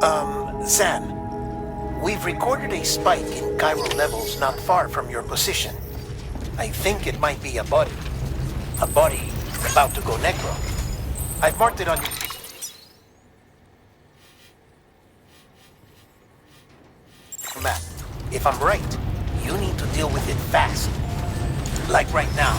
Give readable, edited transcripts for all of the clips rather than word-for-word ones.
Zan, we've recorded a spike in chiral levels not far from your position. I think it might be a body. A body about to go necro. I've marked it on your map. If I'm right, you need to deal with it fast. Like right now.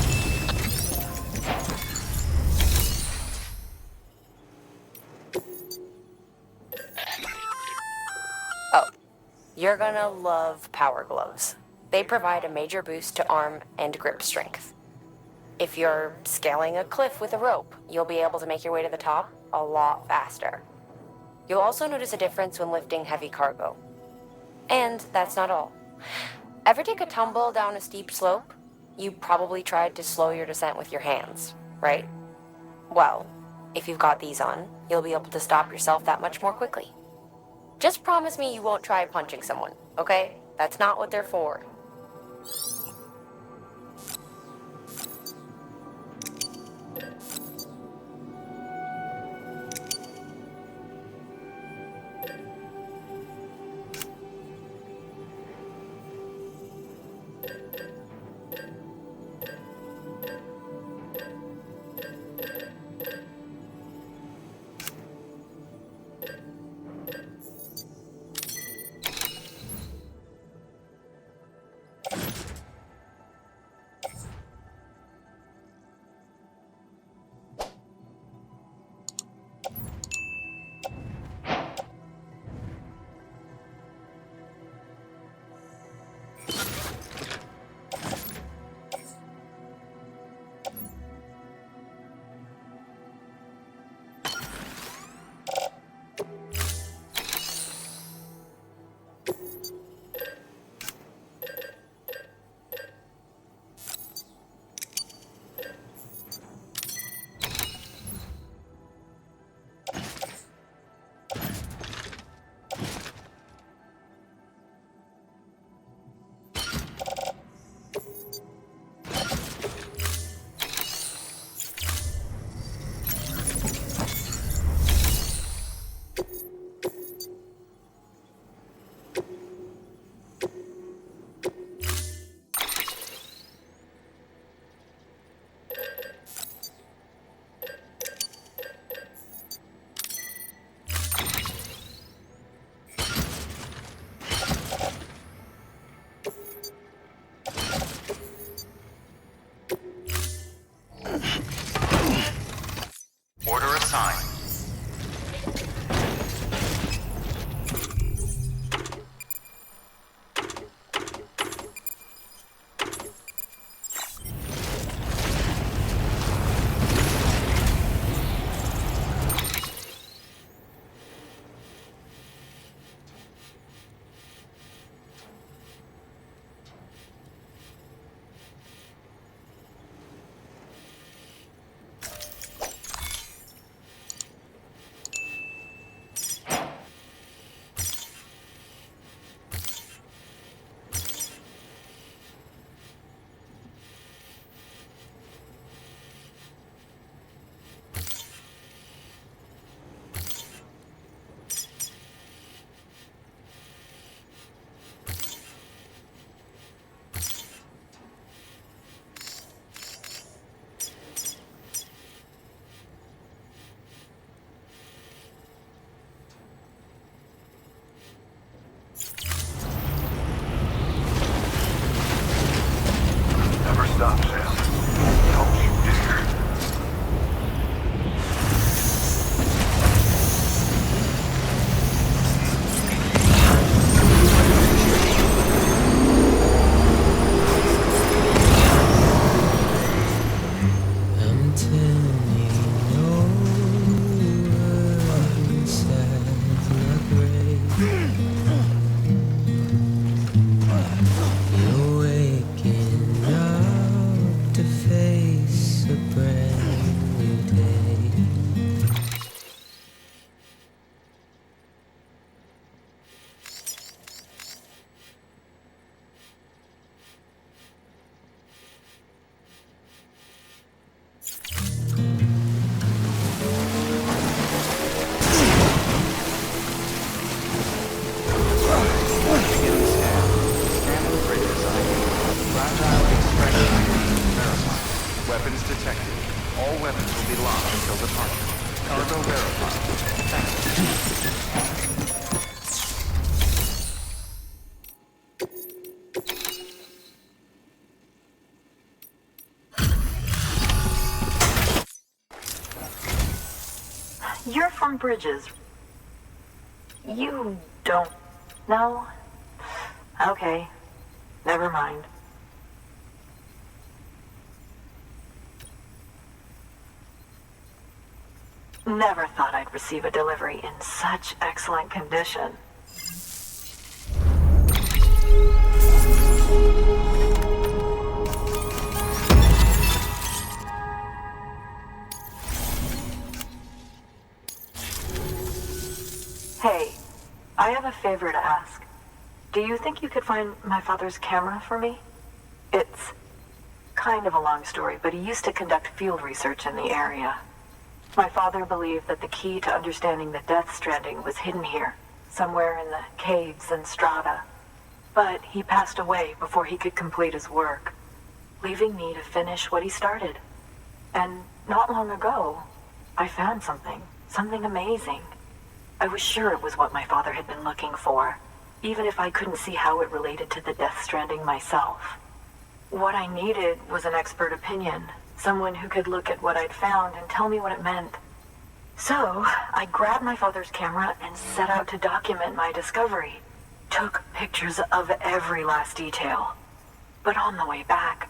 Oh, you're gonna love power gloves. They provide a major boost to arm and grip strength. If you're scaling a cliff with a rope, you'll be able to make your way to the top a lot faster. You'll also notice a difference when lifting heavy cargo. And that's not all. Ever take a tumble down a steep slope? You probably tried to slow your descent with your hands, right? Well, if you've got these on, you'll be able to stop yourself that much more quickly. Just promise me you won't try punching someone, okay? That's not what they're for. Order assigned. All weapons will be locked until departure. Cargo verified. You're from Bridges. You don't know? Okay. Never mind. Never thought I'd receive a delivery in such excellent condition. Hey, I have a favor to ask. Do you think you could find my father's camera for me? It's kind of a long story, but he used to conduct field research in the area. My father believed that the key to understanding the Death Stranding was hidden here, somewhere in the caves and strata. But he passed away before he could complete his work, leaving me to finish what he started. And not long ago, I found something amazing. I was sure it was what my father had been looking for, even if I couldn't see how it related to the Death Stranding myself. What I needed was an expert opinion, someone who could look at what I'd found and tell me what it meant. So, I grabbed my father's camera and set out to document my discovery. Took pictures of every last detail. But on the way back,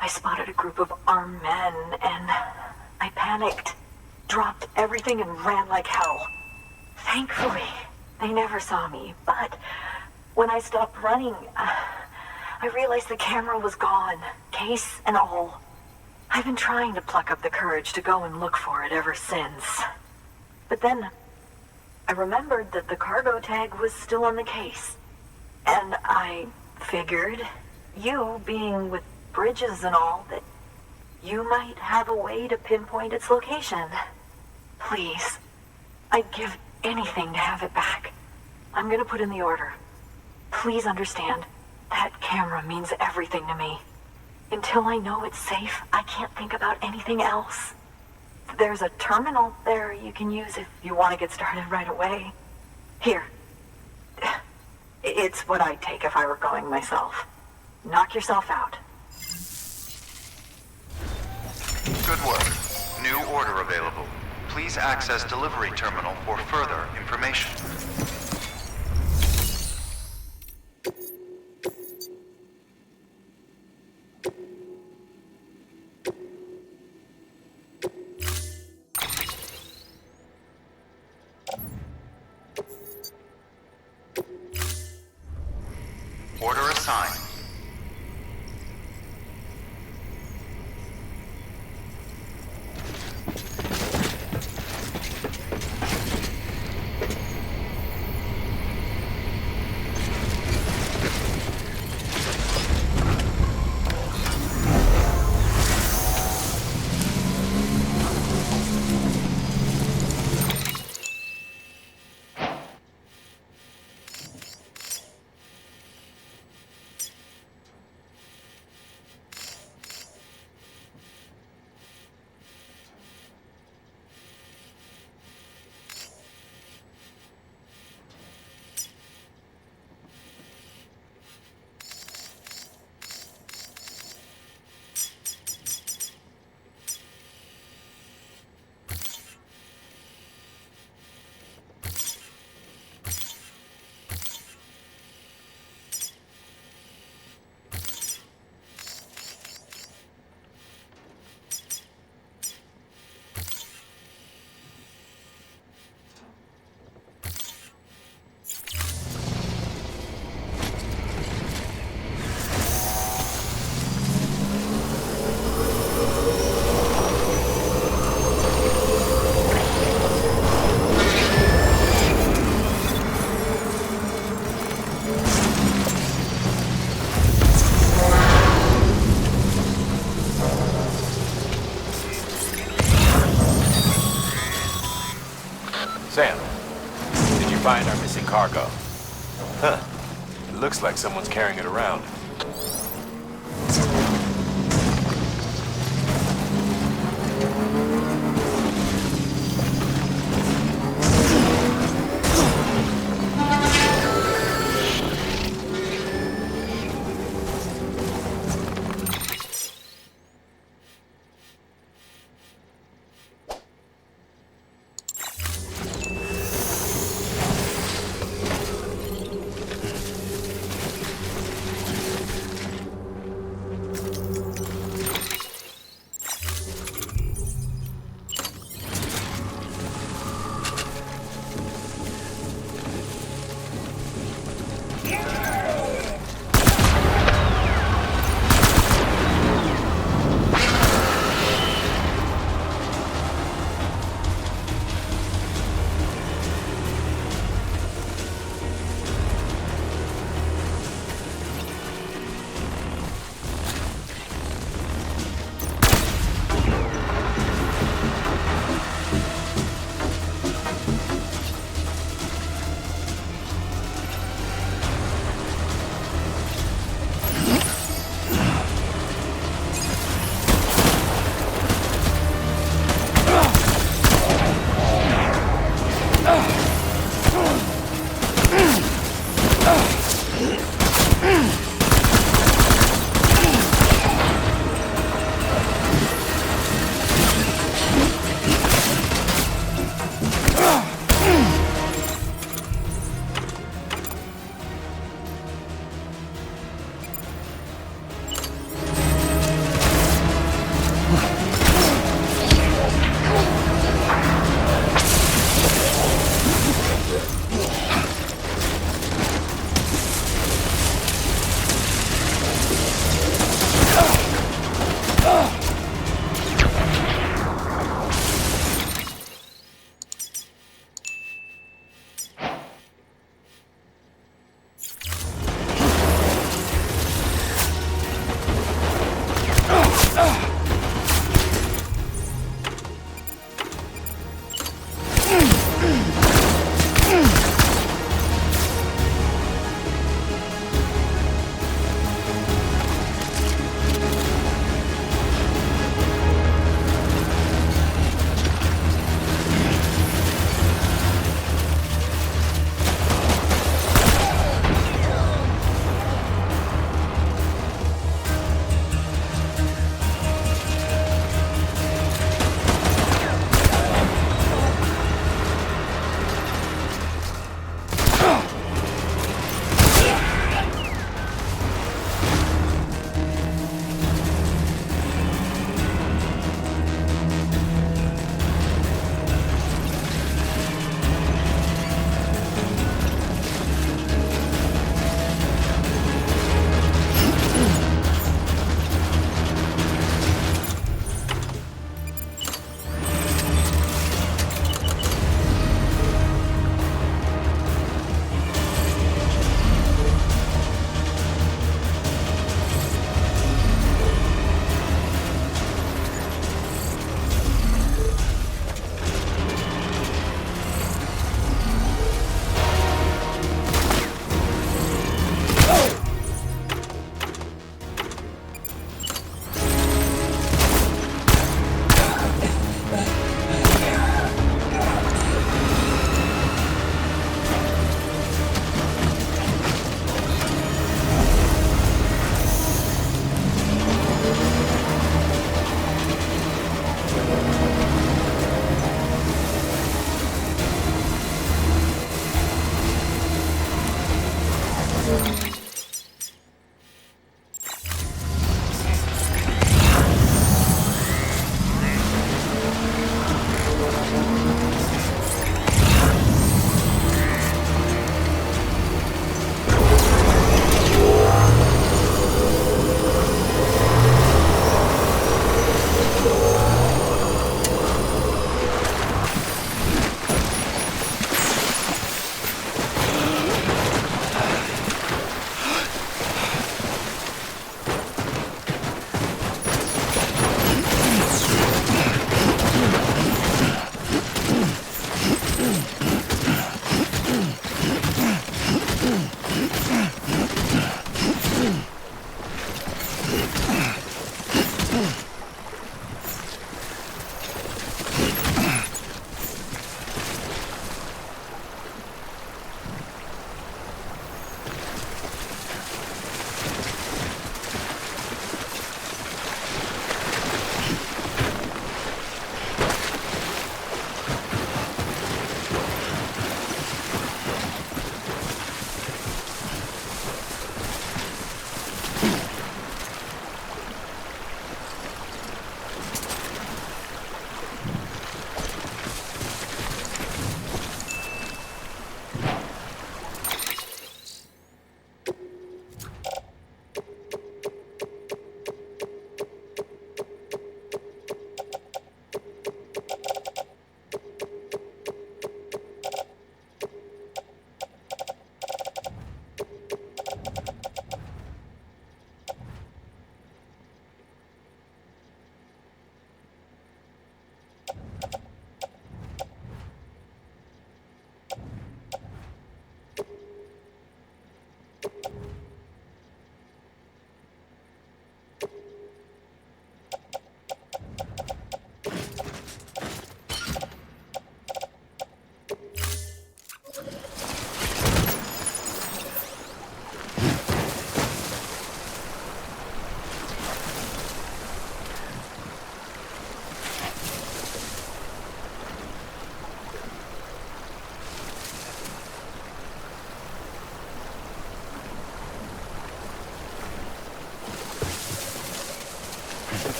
I spotted a group of armed men and I panicked, dropped everything and ran like hell. Thankfully, they never saw me, but when I stopped running, I realized the camera was gone, case and all. I've been trying to pluck up the courage to go and look for it ever since. But then, I remembered that the cargo tag was still on the case. And I figured, you being with Bridges and all, that you might have a way to pinpoint its location. Please, I'd give anything to have it back. I'm gonna put in the order. Please understand, that camera means everything to me. Until I know it's safe, I can't think about anything else. There's a terminal there you can use if you want to get started right away. Here. It's what I'd take if I were going myself. Knock yourself out. Good work. New order available. Please access delivery terminal for further information. Order assigned. Sam, did you find our missing cargo? Huh. It looks like someone's carrying it around.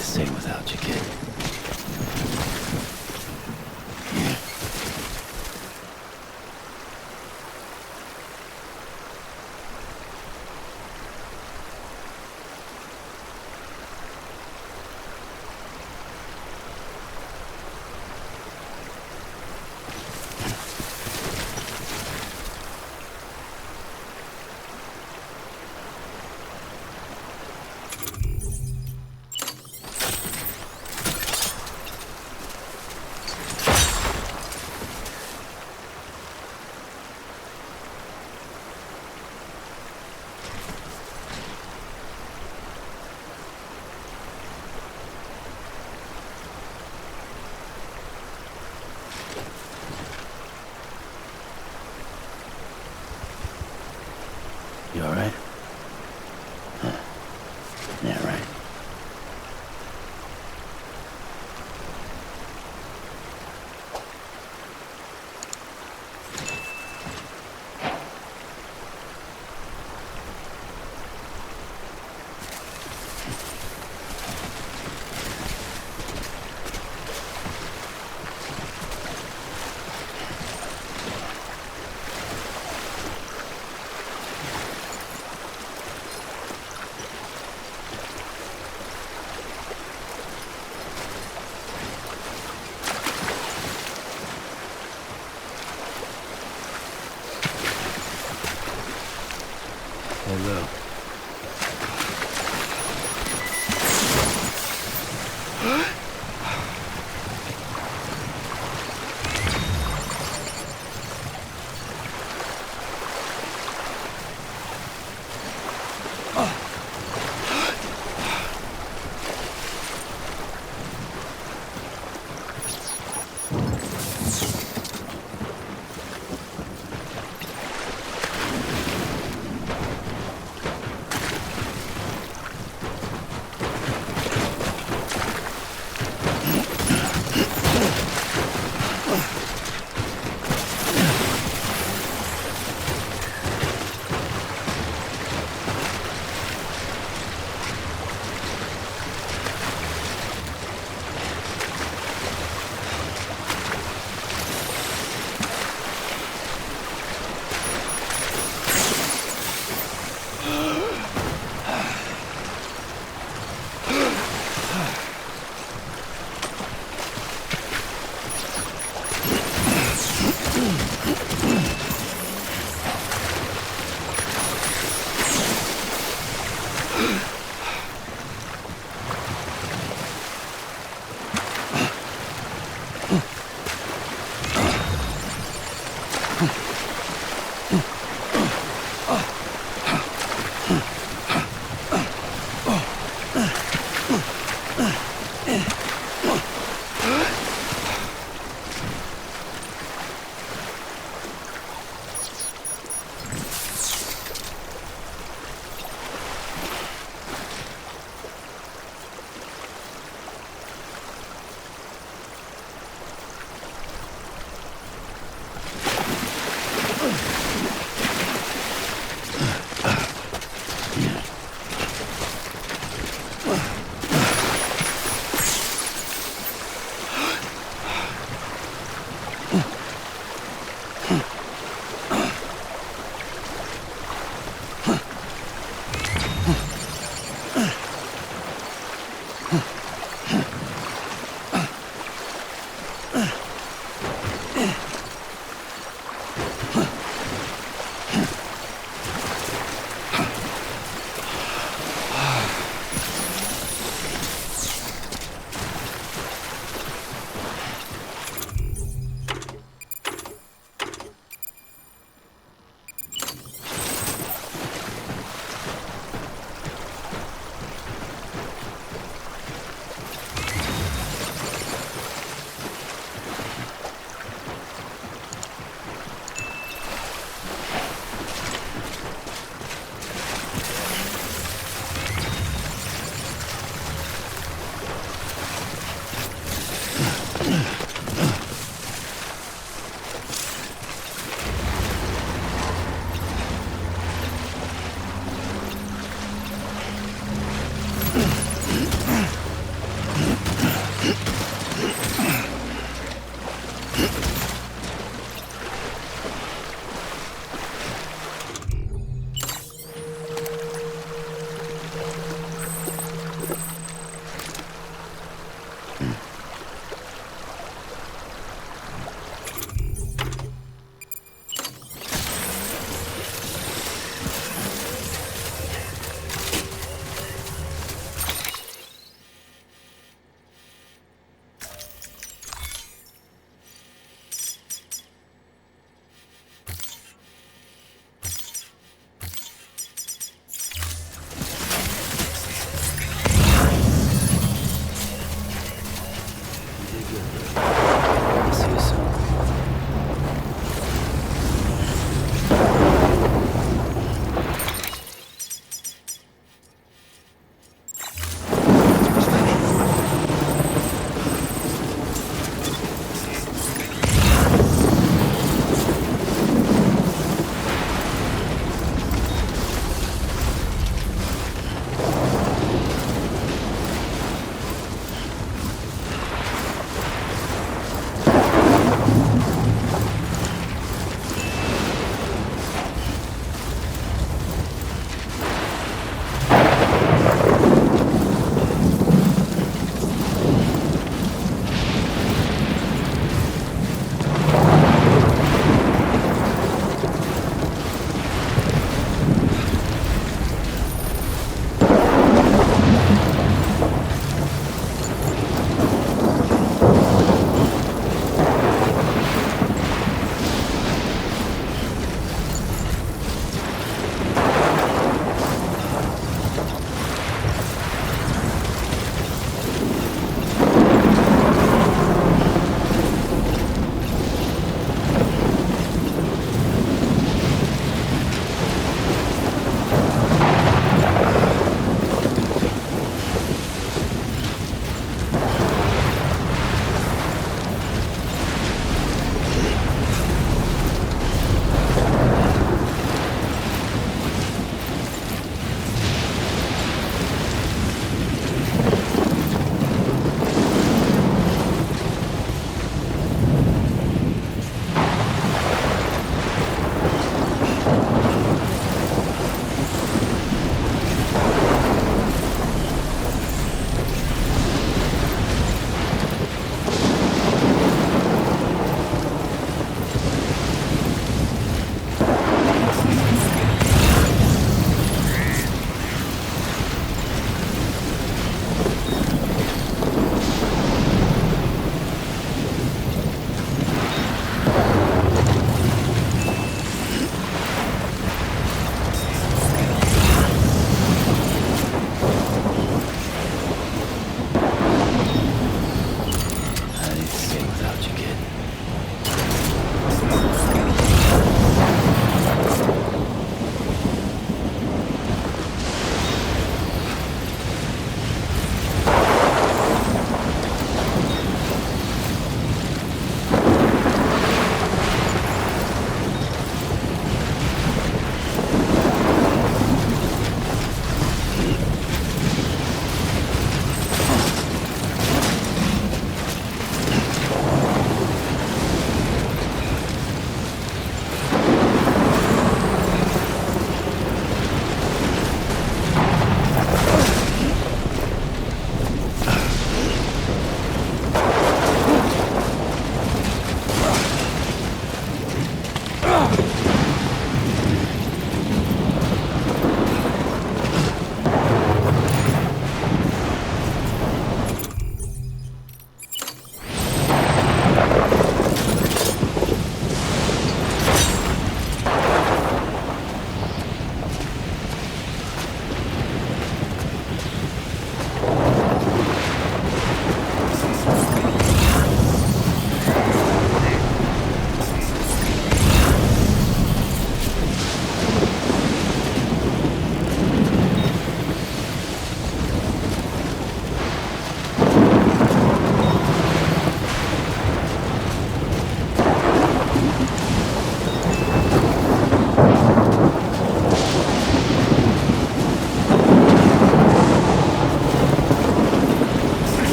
Same without you, kid. You alright? Huh. Yeah, right. Hello.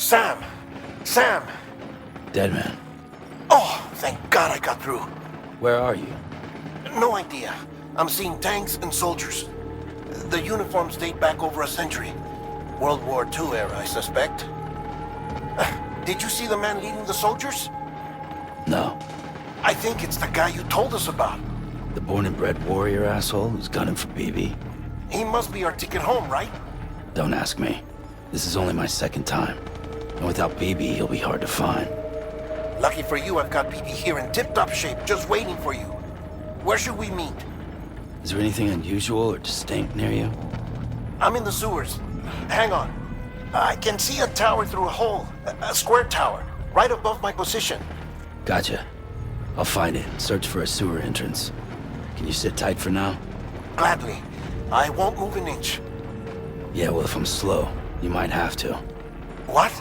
Sam! Sam! Dead man. Oh, thank God I got through. Where are you? No idea. I'm seeing tanks and soldiers. The uniforms date back over a century. World War II era, I suspect. Did you see the man leading the soldiers? No. I think it's the guy you told us about. The born and bred warrior asshole who's gunning for BB? He must be our ticket home, right? Don't ask me. This is only my second time. And without BB, he'll be hard to find. Lucky for you, I've got BB here in tip-top shape, just waiting for you. Where should we meet? Is there anything unusual or distinct near you? I'm in the sewers. Hang on. I can see a tower through a hole. A square tower. right above my position. Gotcha. I'll find it. Search for a sewer entrance. Can you sit tight for now? Gladly. I won't move an inch. Yeah, well, if I'm slow, you might have to. What?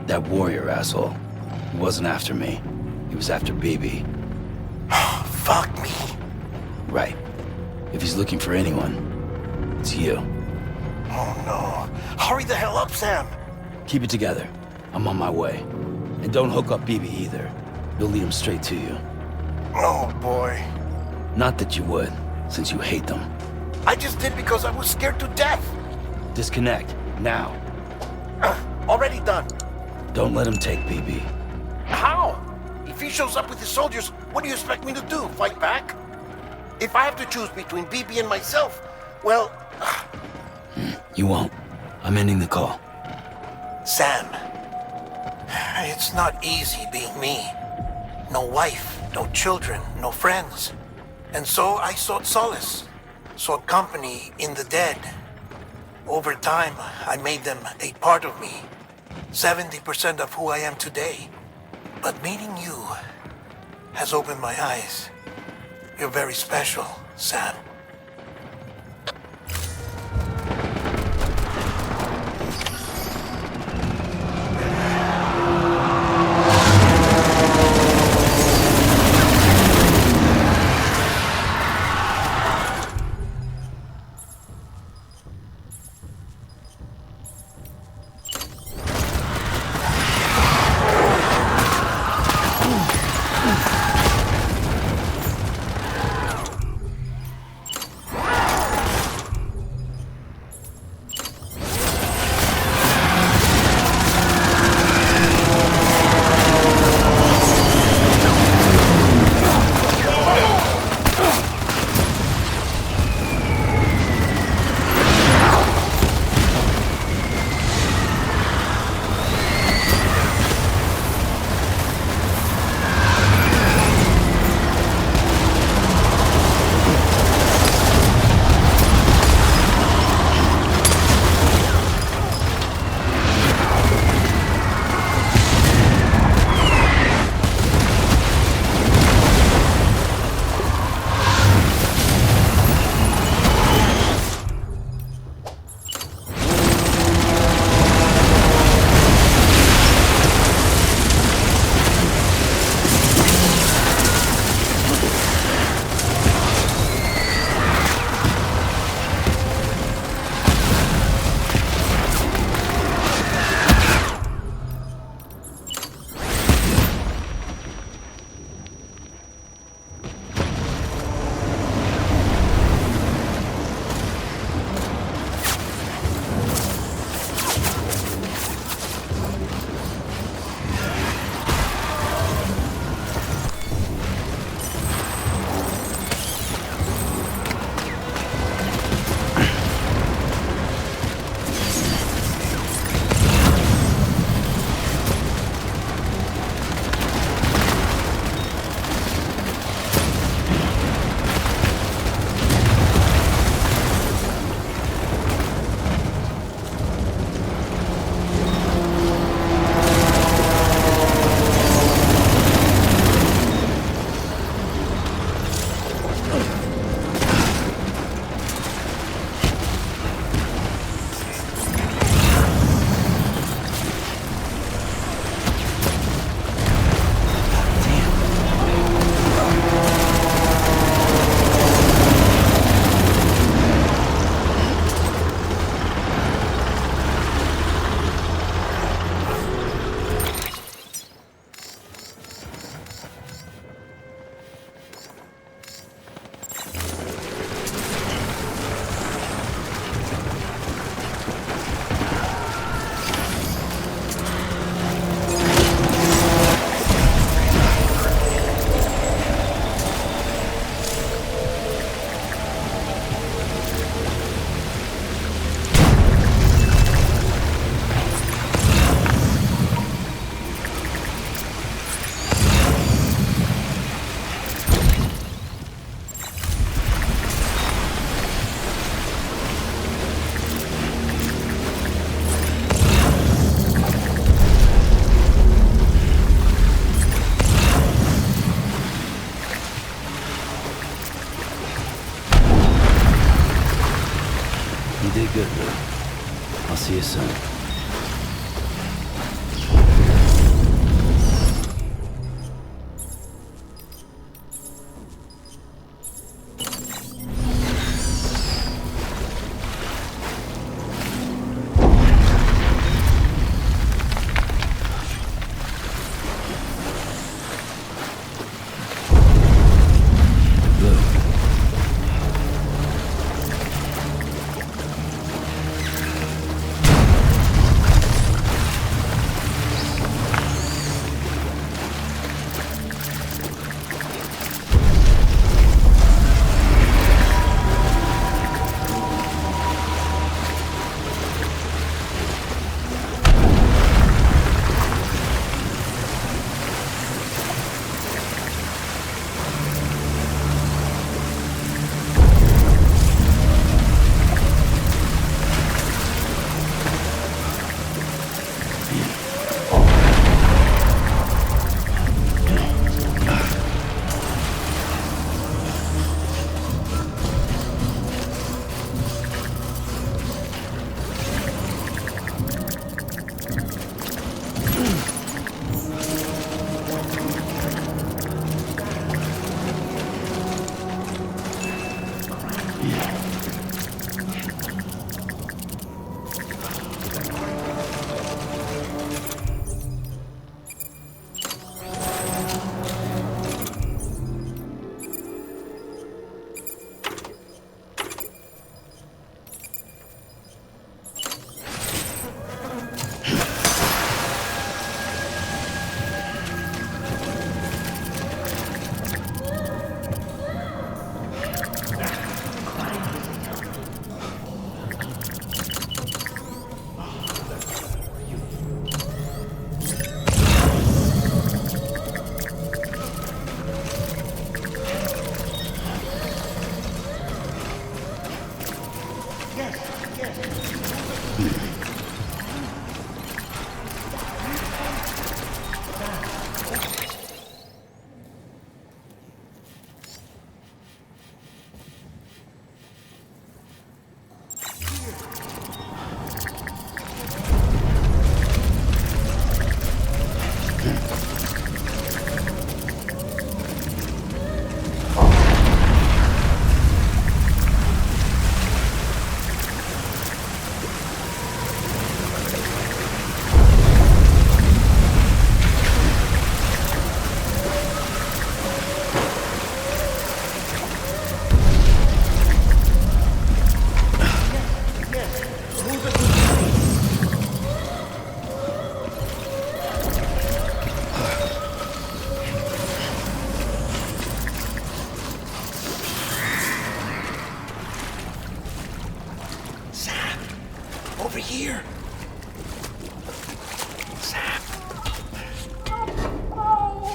That warrior asshole. He wasn't after me. He was after BB. Fuck me. Right. If he's looking for anyone, it's you. Oh no. Hurry the hell up, Sam. Keep it together. I'm on my way. And don't hook up BB either. You'll lead him straight to you. Oh boy. Not that you would, since you hate them. I just did because I was scared to death. Disconnect, now. Already done. Don't let him take BB. How? If he shows up with his soldiers, what do you expect me to do? Fight back? If I have to choose between BB and myself, well... You won't. I'm ending the call. Sam, it's not easy being me. No wife, no children, no friends. And so I sought solace, sought company in the dead. Over time, I made them a part of me, 70% of who I am today. But meeting you has opened my eyes. You're very special, Sam.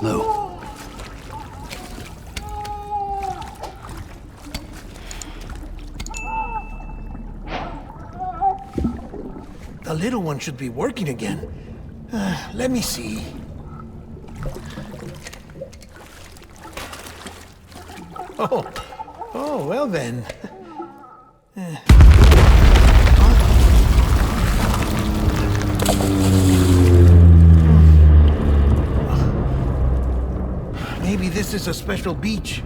Lou. The little one should be working again. Let me see. Oh, well then. Maybe this is a special beach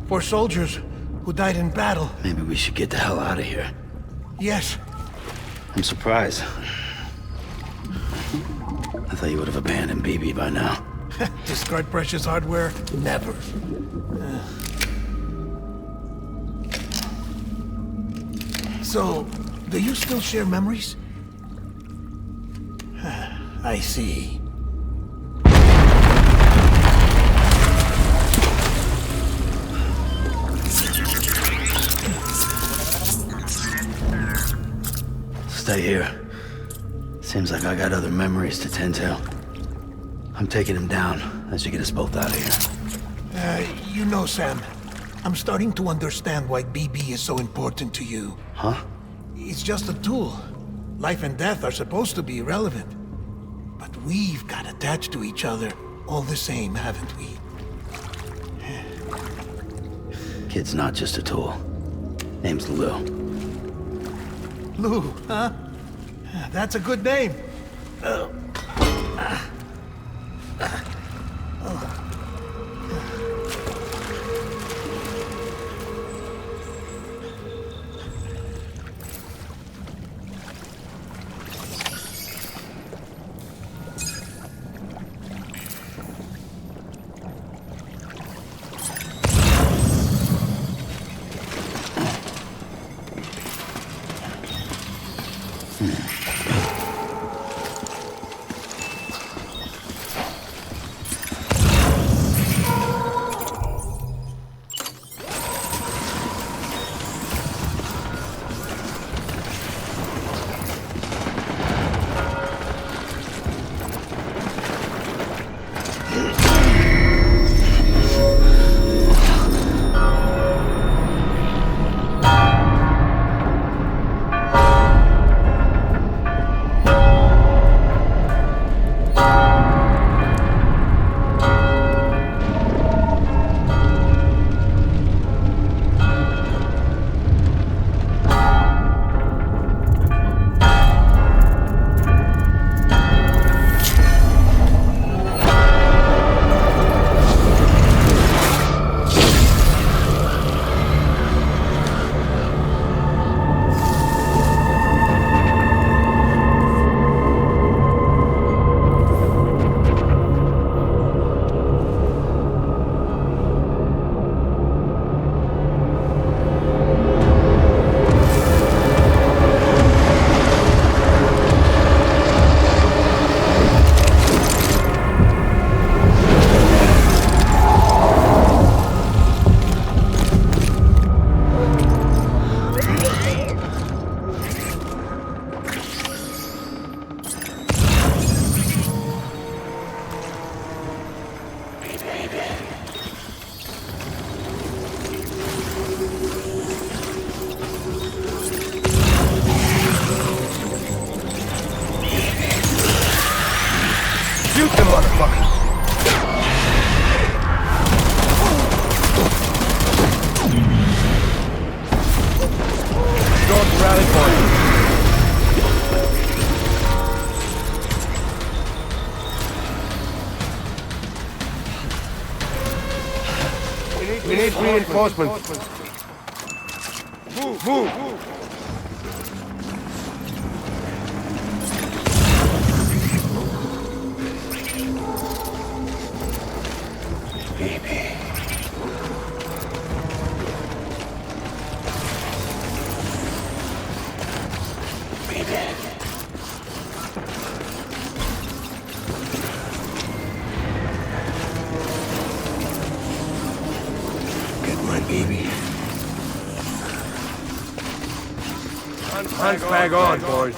for soldiers who died in battle. Maybe we should get the hell out of here. Yes. I'm surprised. I thought you would have abandoned BB by now. Discard precious hardware? Never. So, do you still share memories? I see. Stay here. Seems like I got other memories to tend to. I'm taking him down as you get us both out of here. You know, Sam, I'm starting to understand why BB is so important to you. Huh? It's just a tool. Life and death are supposed to be irrelevant. But we've got attached to each other all the same, haven't we? Kid's not just a tool. Name's Lou. Lou, huh? That's a good name. Shoot them, motherfuckers! Start the rally point. We need reinforcements. Move! Hunt flag on, boys.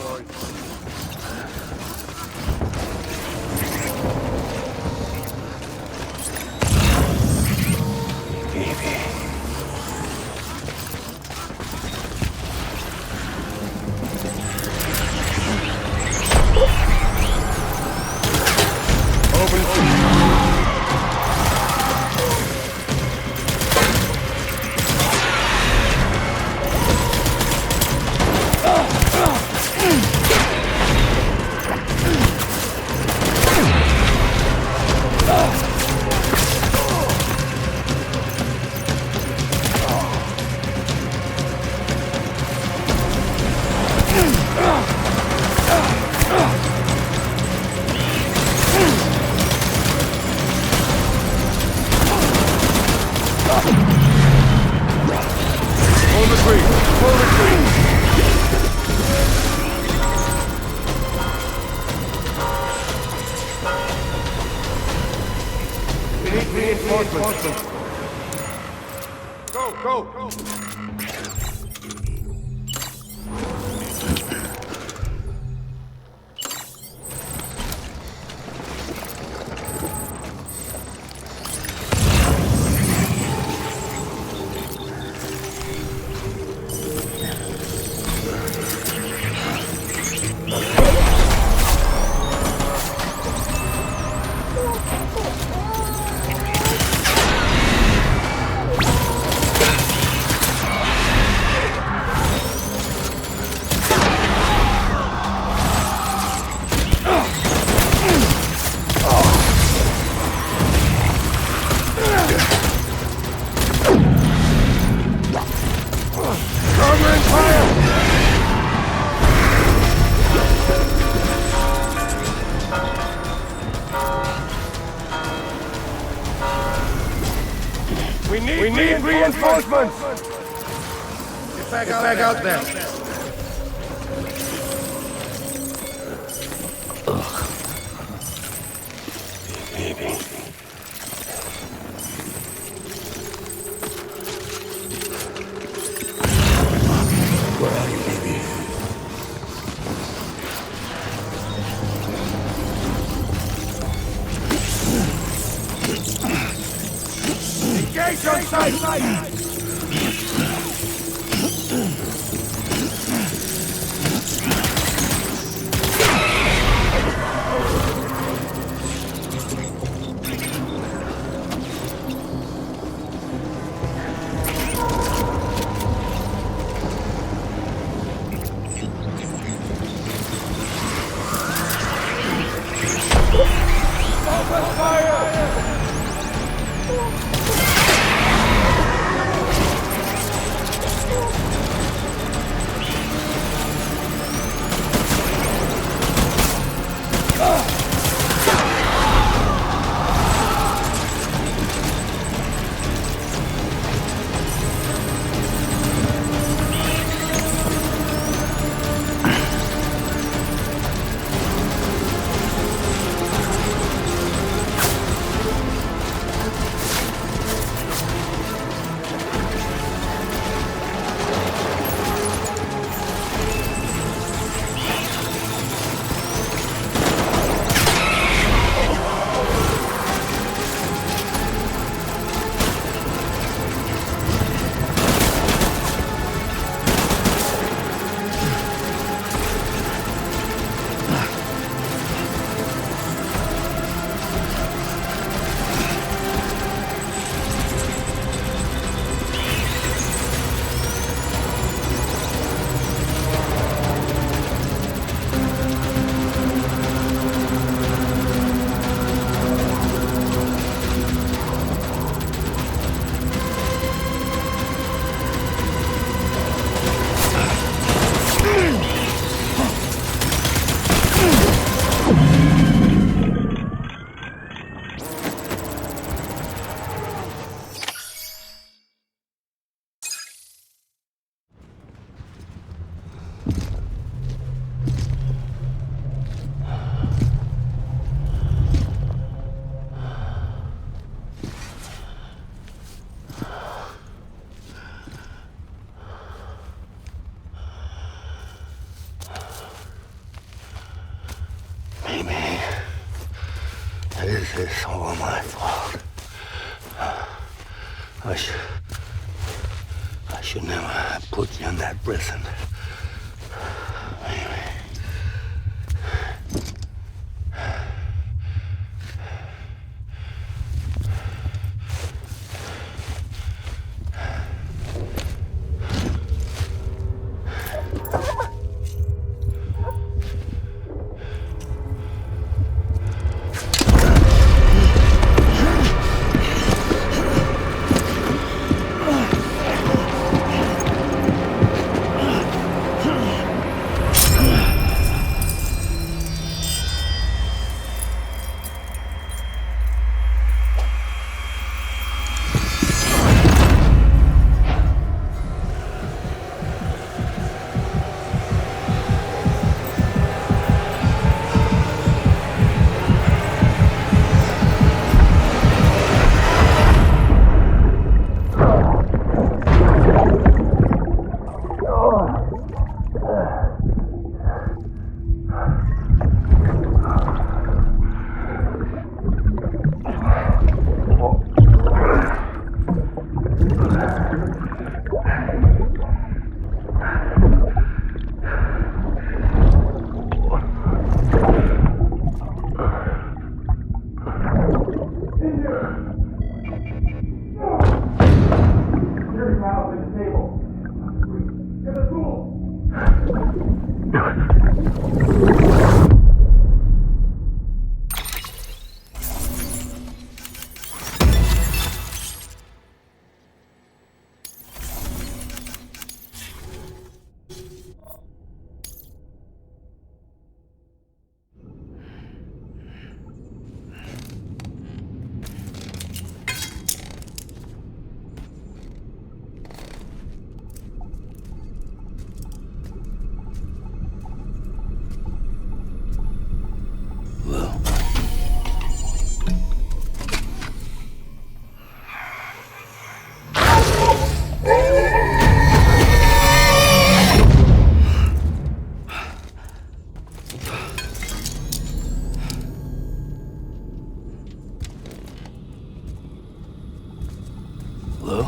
We need reinforcements! Get back out there. Baby. Where are you, baby? Engage on sight! This is all my fault. I should never have put you in that prison. Lou?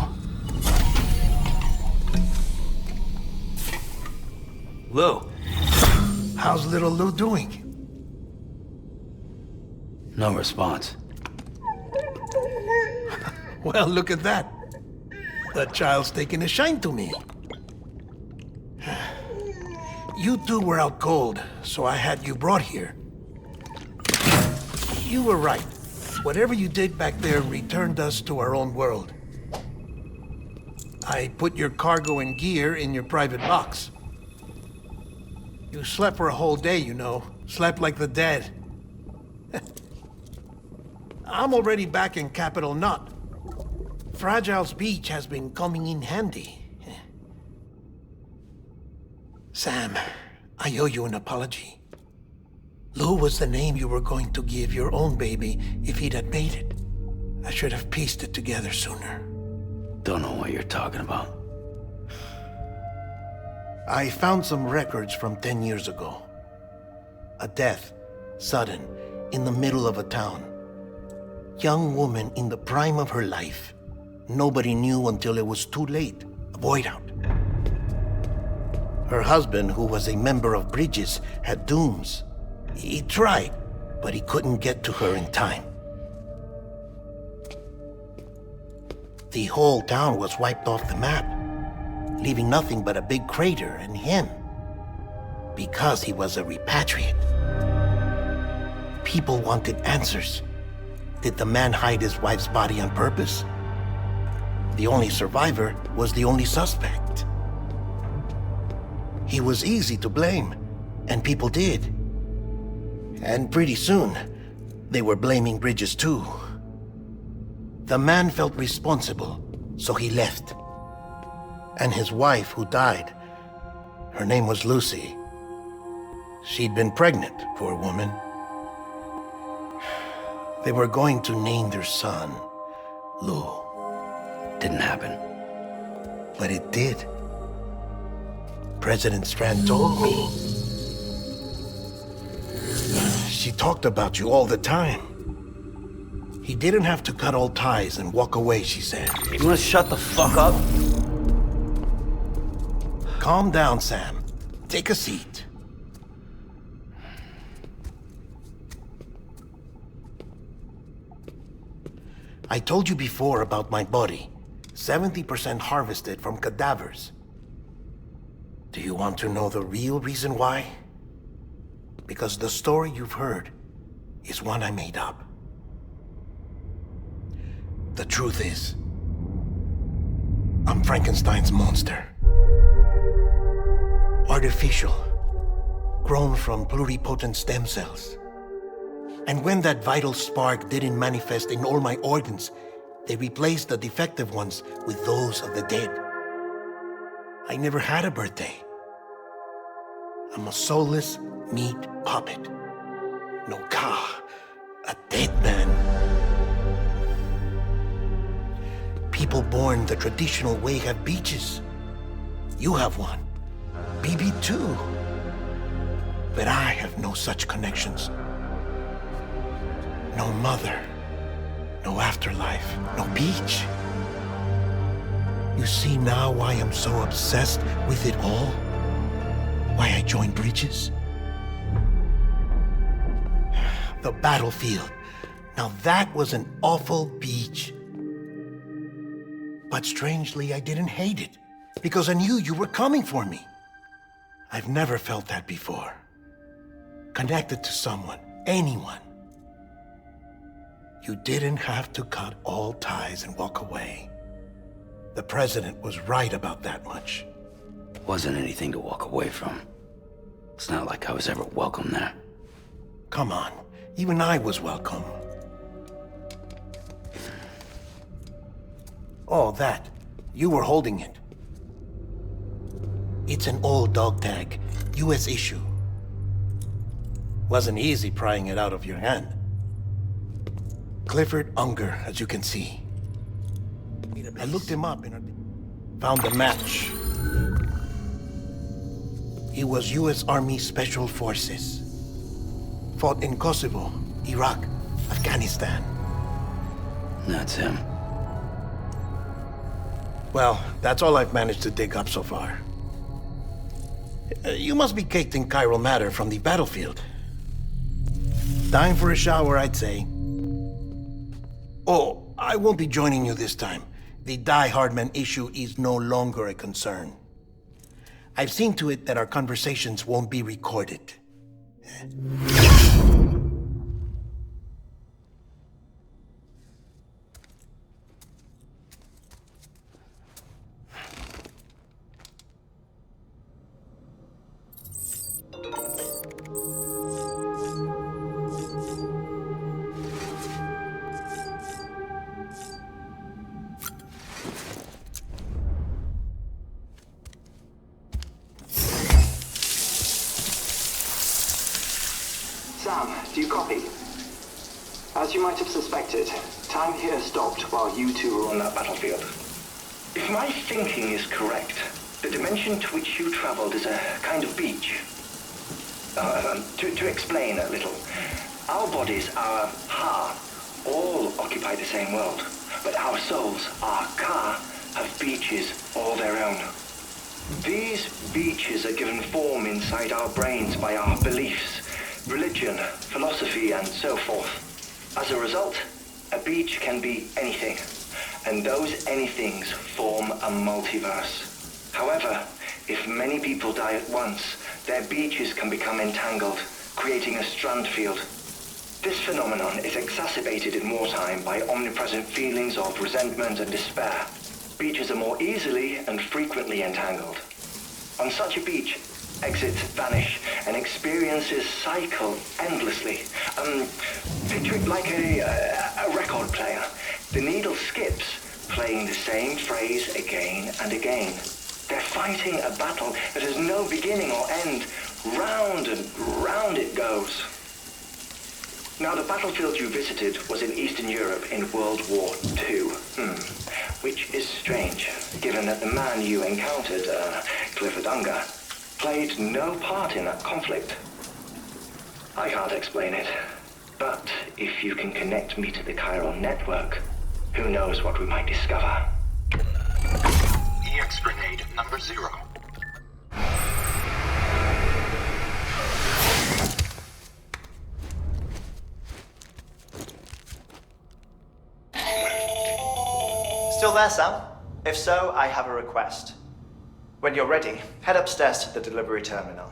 Lou? How's little Lou doing? No response. Well, look at that. The child's taking a shine to me. You two were out cold, so I had you brought here. You were right. Whatever you did back there returned us to our own world. I put your cargo and gear in your private box. You slept for a whole day, you know. Slept like the dead. I'm already back in Capital Knot. Fragile's beach has been coming in handy. Sam, I owe you an apology. Lou was the name you were going to give your own baby if he'd had made it. I should have pieced it together sooner. Don't know what you're talking about. I found some records from 10 years ago. A death, sudden, in the middle of a town. Young woman in the prime of her life. Nobody knew until it was too late. A voidout. Her husband, who was a member of Bridges, had dooms. He tried, but he couldn't get to her in time. The whole town was wiped off the map, leaving nothing but a big crater and him. Because he was a repatriate. People wanted answers. Did the man hide his wife's body on purpose? The only survivor was the only suspect. He was easy to blame, and people did. And pretty soon, they were blaming Bridges too. The man felt responsible, so he left. And his wife, who died, her name was Lucy. She'd been pregnant, poor woman. They were going to name their son Lou. Didn't happen. But it did. President Strand told me. She talked about you all the time. He didn't have to cut all ties and walk away, she said. You wanna shut the fuck up? Calm down, Sam. Take a seat. I told you before about my body. 70% harvested from cadavers. Do you want to know the real reason why? Because the story you've heard is one I made up. The truth is, I'm Frankenstein's monster. Artificial, grown from pluripotent stem cells. And when that vital spark didn't manifest in all my organs, they replaced the defective ones with those of the dead. I never had a birthday. I'm a soulless meat puppet. No car, a dead man. People born the traditional way have beaches. You have one. BB too. But I have no such connections. No mother, no afterlife, no beach. You see now why I'm so obsessed with it all? Why I joined Bridges? The battlefield. Now that was an awful beach. But strangely, I didn't hate it, because I knew you were coming for me. I've never felt that before. Connected to someone, anyone. You didn't have to cut all ties and walk away. The president was right about that much. Wasn't anything to walk away from. It's not like I was ever welcome there. Come on, even I was welcome. Oh, that. You were holding it. It's an old dog tag, US issue. Wasn't easy prying it out of your hand. Clifford Unger, as you can see. I looked him up and found a match. He was US Army Special Forces. Fought in Kosovo, Iraq, Afghanistan. That's him. Well, that's all I've managed to dig up so far. You must be caked in chiral matter from the battlefield. Time for a shower, I'd say. Oh, I won't be joining you this time. The Die Hardman issue is no longer a concern. I've seen to it that our conversations won't be recorded. Sam, do you copy? As you might have suspected, time here stopped while you two were on that battlefield. If my thinking is correct, the dimension to which you traveled is a kind of beach. To explain a little, our bodies, our ha, all occupy the same world, but our souls, our ka, have beaches all their own. These beaches are given form inside our brains by our beliefs, religion, philosophy, and so forth. As a result, a beach can be anything, and those anythings form a multiverse. However, if many people die at once, their beaches can become entangled, creating a strand field. This phenomenon is exacerbated in wartime by omnipresent feelings of resentment and despair. Beaches are more easily and frequently entangled. On such a beach, exits vanish and experiences cycle endlessly. Picture it like a record player. The needle skips, playing the same phrase again and again. They're fighting a battle that has no beginning or end. Round and round it goes. Now, the battlefield you visited was in Eastern Europe in World War II. Which is strange, given that the man you encountered, Clifford Unger, played no part in that conflict. I can't explain it, but if you can connect me to the chiral network, who knows what we might discover. EX grenade number 0. Still there, Sam? If so, I have a request. When you're ready, head upstairs to the delivery terminal.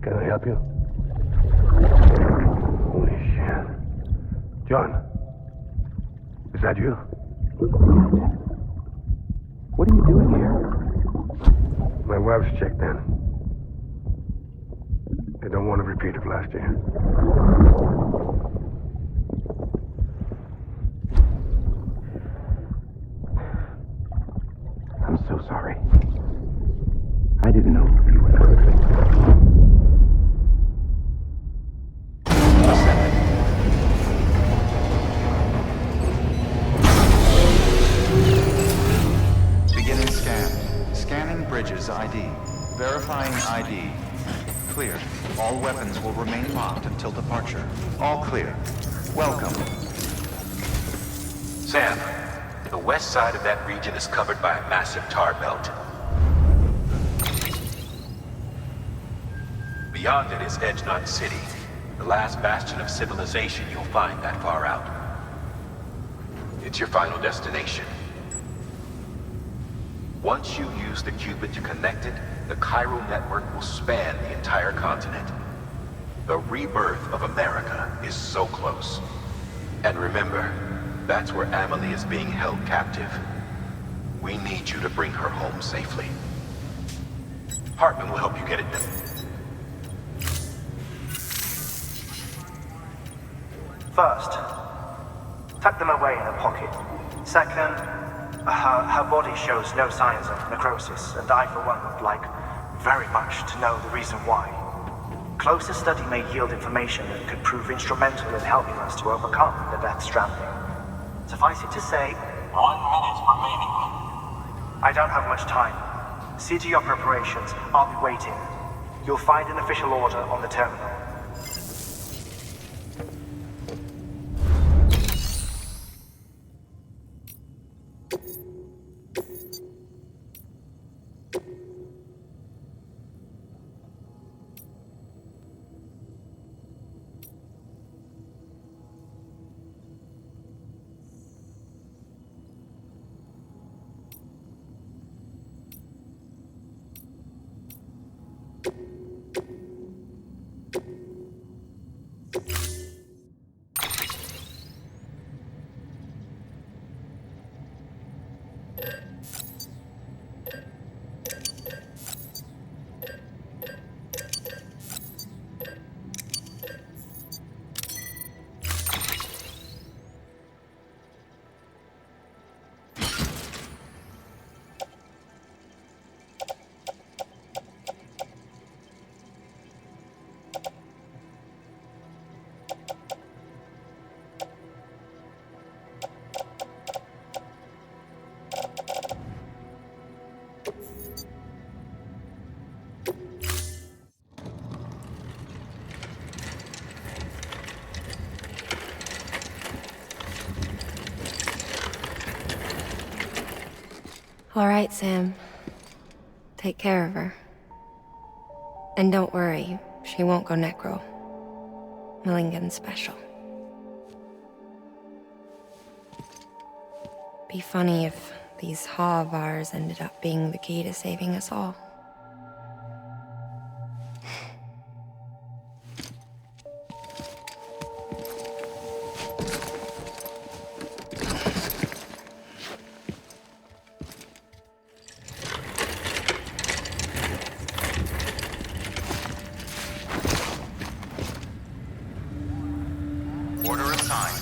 Can I help you? Holy shit. John, is that you? What are you doing here? My wife's checked in. They don't want a repeat of last year. I'm so sorry. I didn't know you were perfect. Beginning scan. Scanning bridges ID. Verifying ID. Clear. All weapons will remain locked until departure. All clear. Welcome. Sam, the west side of that region is covered by a massive tar belt. Beyond it is Edgenut City, the last bastion of civilization you'll find that far out. It's your final destination. Once you use the qubit to connect it, the chiral network will span the entire continent. The rebirth of America is so close. And remember, that's where Amelie is being held captive. We need you to bring her home safely. Hartman will help you get it done. First, tuck them away in a pocket. Second, her body shows no signs of necrosis, and I, for one, would like very much to know the reason why. Closer study may yield information that could prove instrumental in helping us to overcome the Death Stranding. Suffice it to say, 1 minute remaining. I don't have much time. See to your preparations. I'll be waiting. You'll find an official order on the terminal. All right, Sam. Take care of her. And don't worry, she won't go necro. Millingan's special. Be funny if these Ha of ours ended up being the key to saving us all. Order assigned.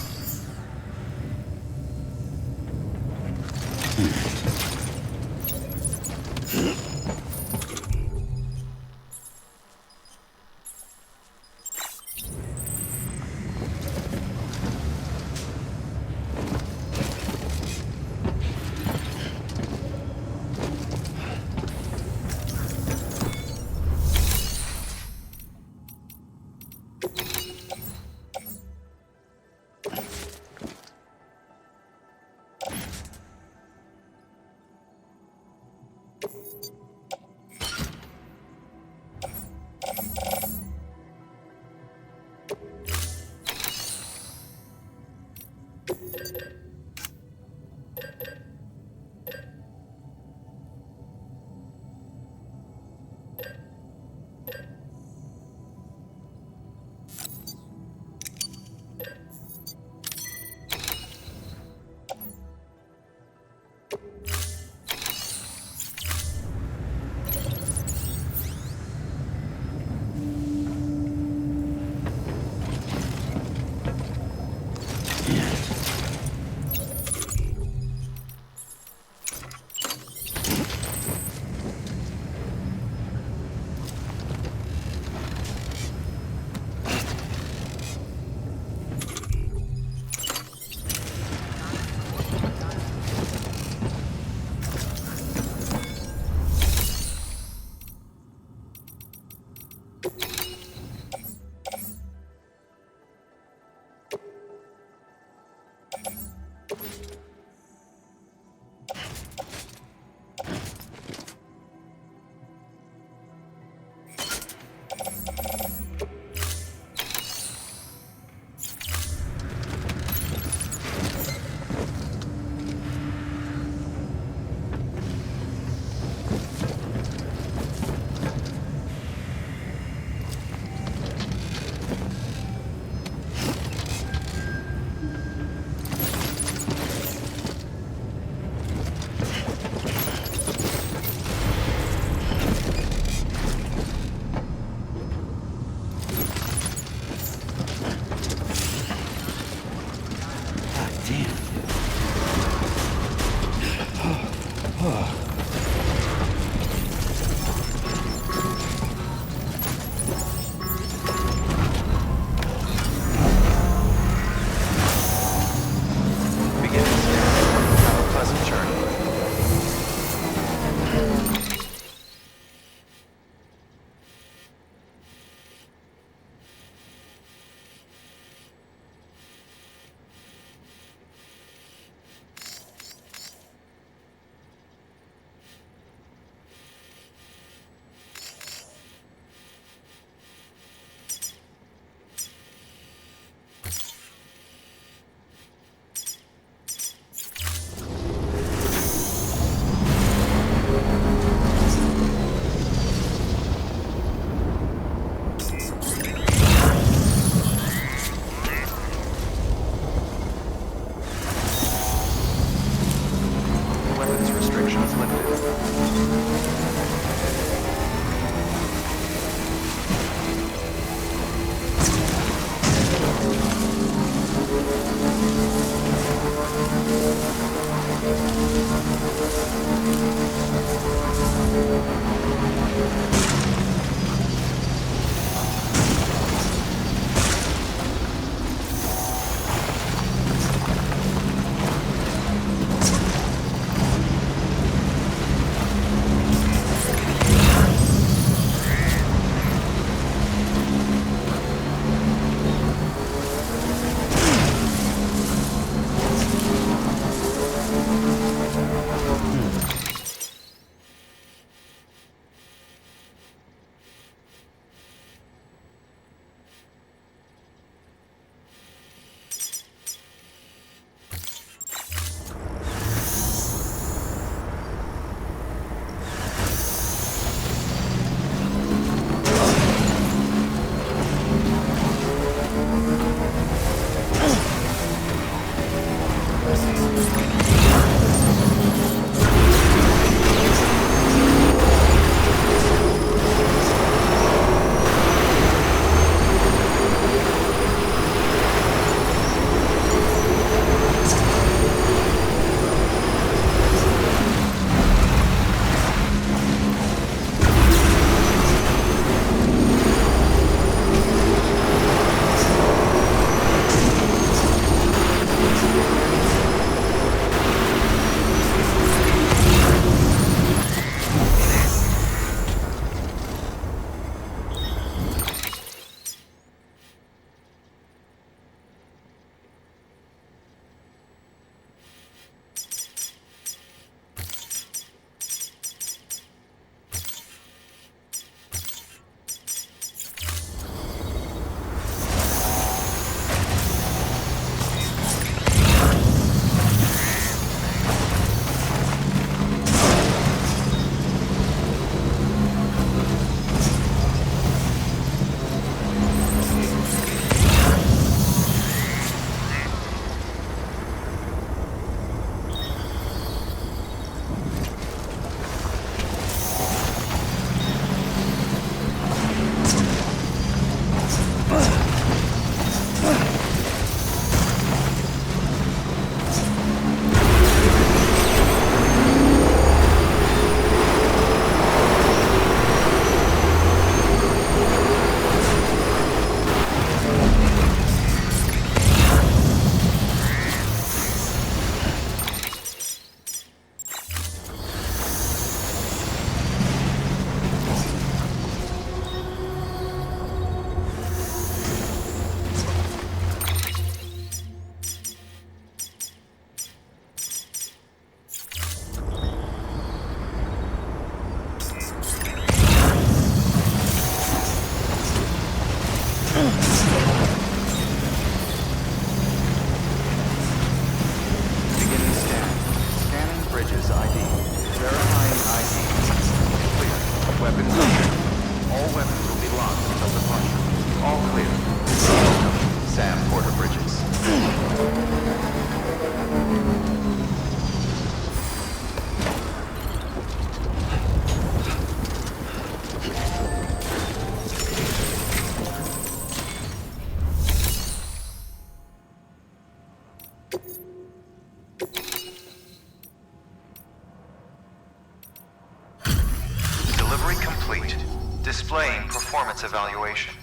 Displaying performance evaluation.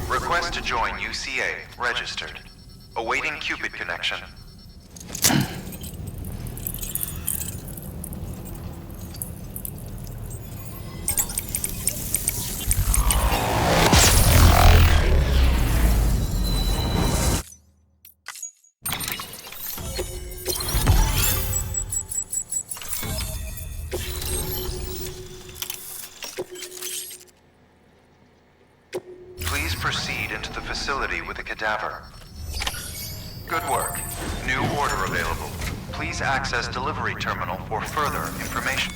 Request to join UCA. Registered. Awaiting Cupid connection. Please proceed into the facility with a cadaver. Good work. New order available. Please access delivery terminal for further information.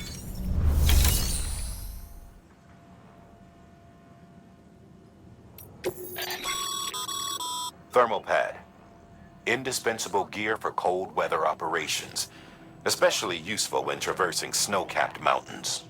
Thermal pad. Indispensable gear for cold weather operations. Especially useful when traversing snow-capped mountains.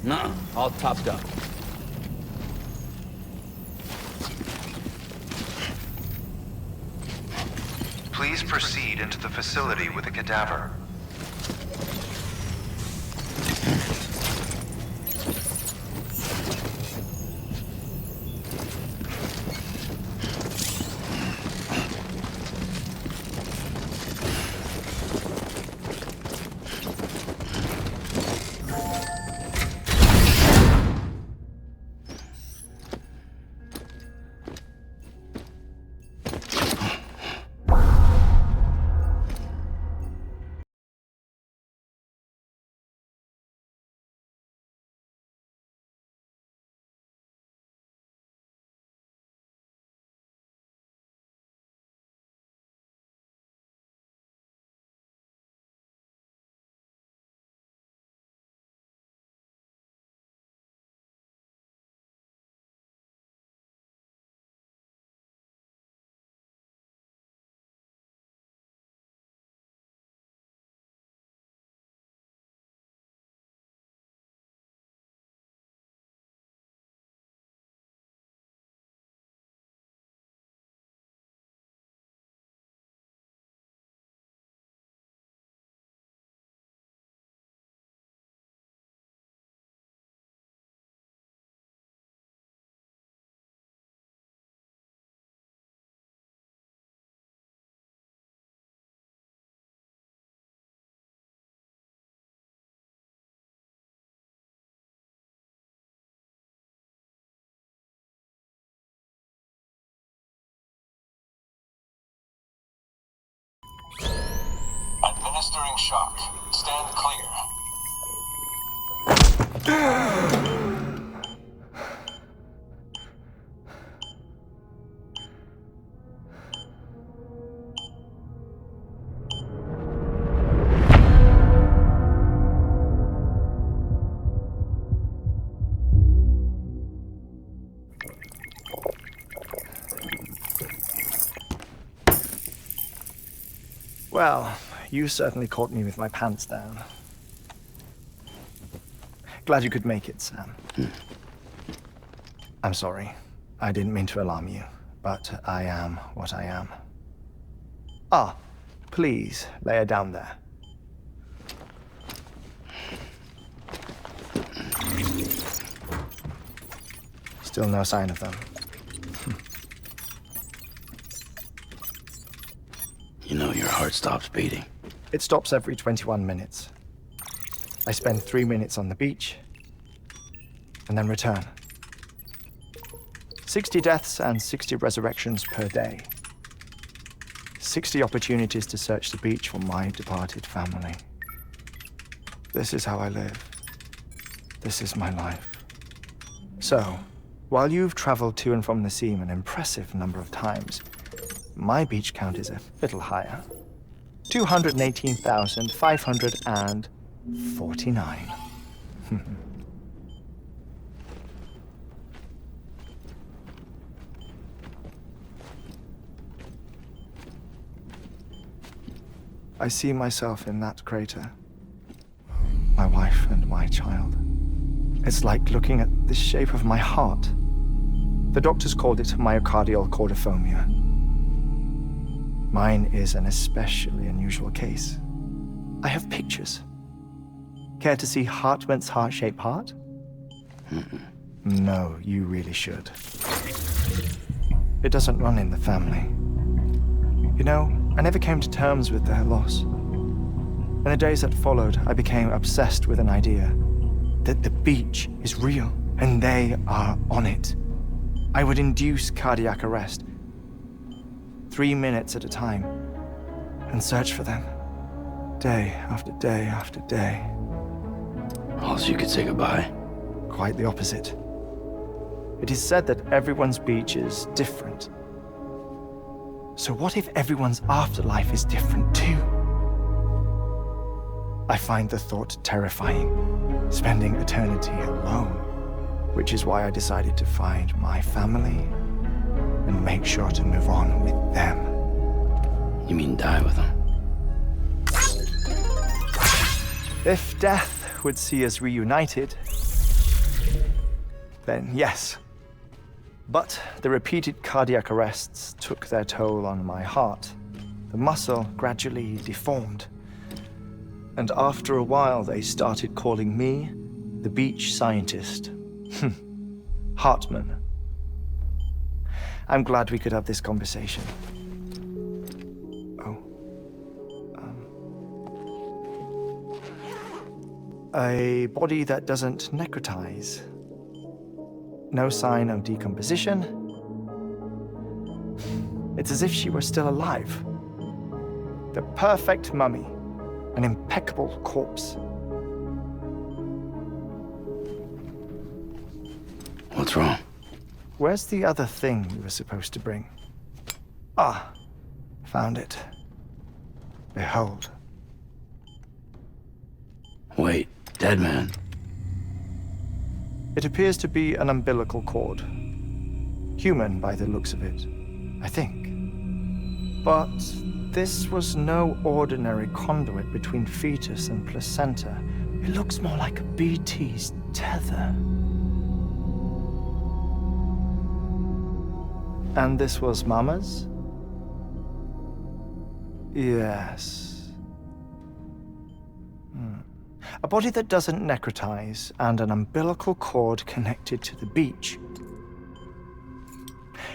Nuh-uh, all topped up. Please proceed into the facility with a cadaver. Administering shock. Stand clear. Well, you certainly caught me with my pants down. Glad you could make it, Sam. I'm sorry. I didn't mean to alarm you, but I am what I am. Ah, please, lay her down there. Still no sign of them. heart stops beating? It stops every 21 minutes. I spend 3 minutes on the beach, and then return. 60 deaths and 60 resurrections per day. 60 opportunities to search the beach for my departed family. This is how I live. This is my life. So, while you've traveled to and from the seam an impressive number of times, my beach count is a little higher. 218,549. I see myself in that crater. My wife and my child. It's like looking at the shape of my heart. The doctors called it myocardial chordophobia. Mine is an especially unusual case. I have pictures. Care to see Hartmann's heart-shaped heart? No, you really should. It doesn't run in the family. You know, I never came to terms with their loss. In the days that followed, I became obsessed with an idea that the beach is real and they are on it. I would induce cardiac arrest, 3 minutes at a time, and search for them, day after day after day. Also, you could say goodbye. Quite the opposite. It is said that everyone's beach is different. So what if everyone's afterlife is different too? I find the thought terrifying, spending eternity alone, which is why I decided to find my family and make sure to move on with them. You mean die with them? If death would see us reunited, then yes. But the repeated cardiac arrests took their toll on my heart. The muscle gradually deformed. And after a while, they started calling me the beach scientist. Hartmann. I'm glad we could have this conversation. A body that doesn't necrotize. No sign of decomposition. It's as if she were still alive. The perfect mummy. An impeccable corpse. What's wrong? Where's the other thing you were supposed to bring? Ah, found it. Behold. Wait, dead man? It appears to be an umbilical cord. Human by the looks of it, I think. But this was no ordinary conduit between fetus and placenta. It looks more like a BT's tether. And this was Mama's? Yes. A body that doesn't necrotize and an umbilical cord connected to the beach.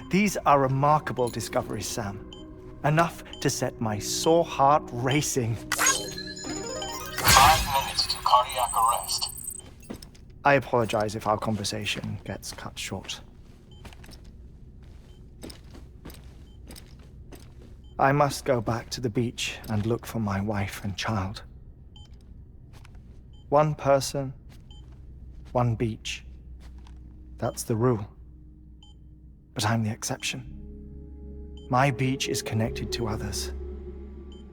These are remarkable discoveries, Sam. Enough to set my sore heart racing. 5 minutes to cardiac arrest. I apologize if our conversation gets cut short. I must go back to the beach and look for my wife and child. One person, one beach. That's the rule. But I'm the exception. My beach is connected to others,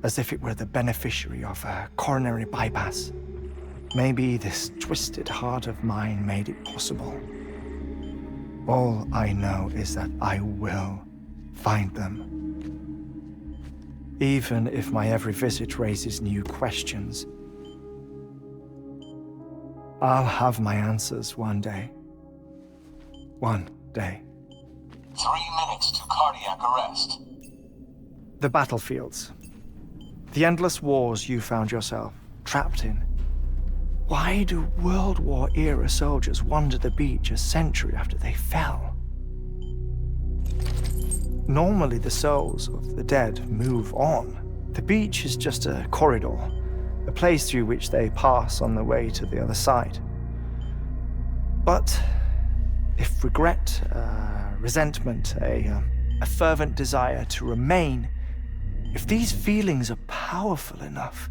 as if it were the beneficiary of a coronary bypass. Maybe this twisted heart of mine made it possible. All I know is that I will find them. Even if my every visit raises new questions, I'll have my answers one day. One day. 3 minutes to cardiac arrest. The battlefields. The endless wars you found yourself trapped in. Why do World War-era soldiers wander the beach a century after they fell? Normally, the souls of the dead move on. The beach is just a corridor, a place through which they pass on the way to the other side. But if regret, resentment, a fervent desire to remain, if these feelings are powerful enough,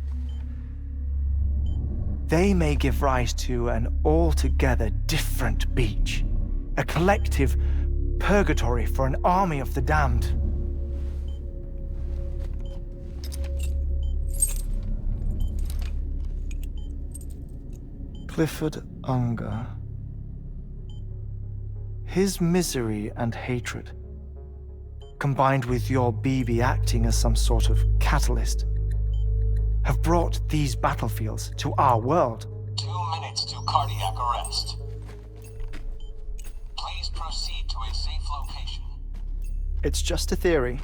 they may give rise to an altogether different beach, a collective purgatory for an army of the damned. Clifford Unger. His misery and hatred, combined with your BB acting as some sort of catalyst, have brought these battlefields to our world. 2 minutes to cardiac arrest. Please proceed to a safe location. It's just a theory.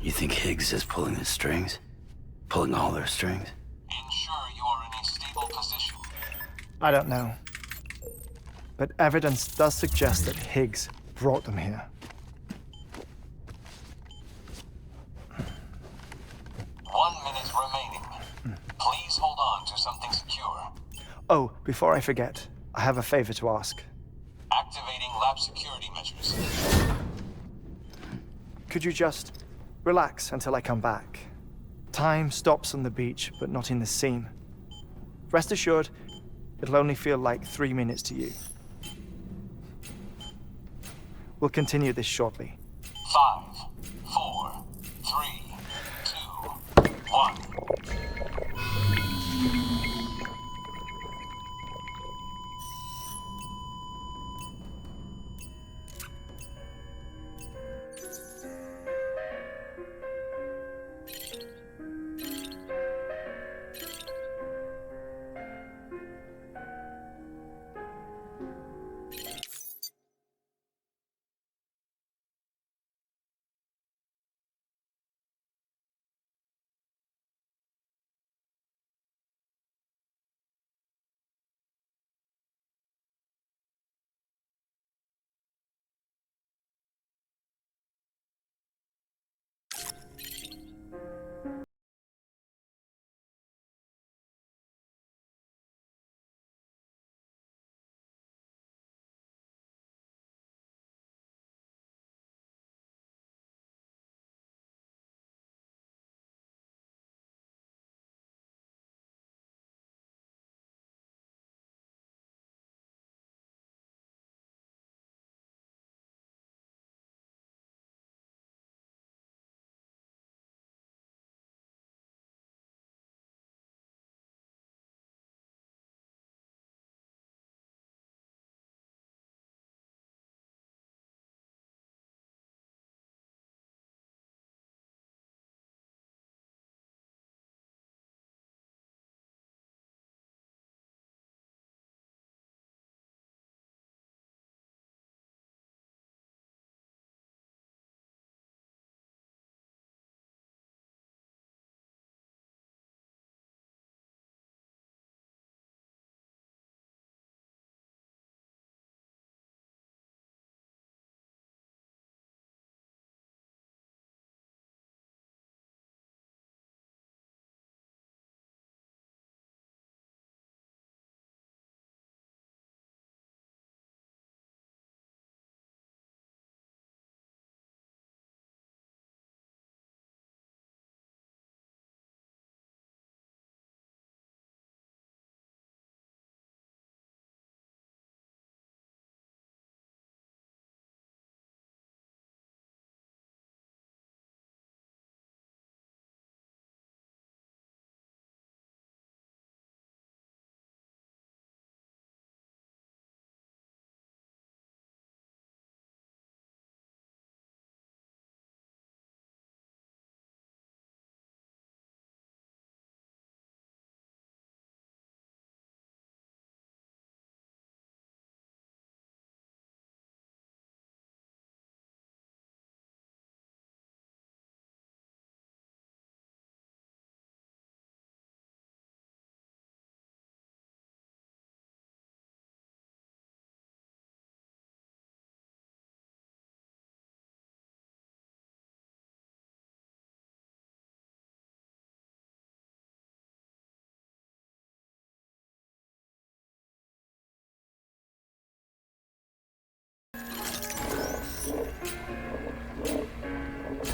You think Higgs is pulling the strings? Pulling all their strings? Ensure you are in a stable position. I don't know. But evidence does suggest that Higgs brought them here. 1 minute remaining. Please hold on to something secure. Oh, before I forget, I have a favor to ask. Activating lab security measures. Could you just relax until I come back? Time stops on the beach, but not in the scene. Rest assured, it'll only feel like 3 minutes to you. We'll continue this shortly. 5, 4, 3, 2, 1.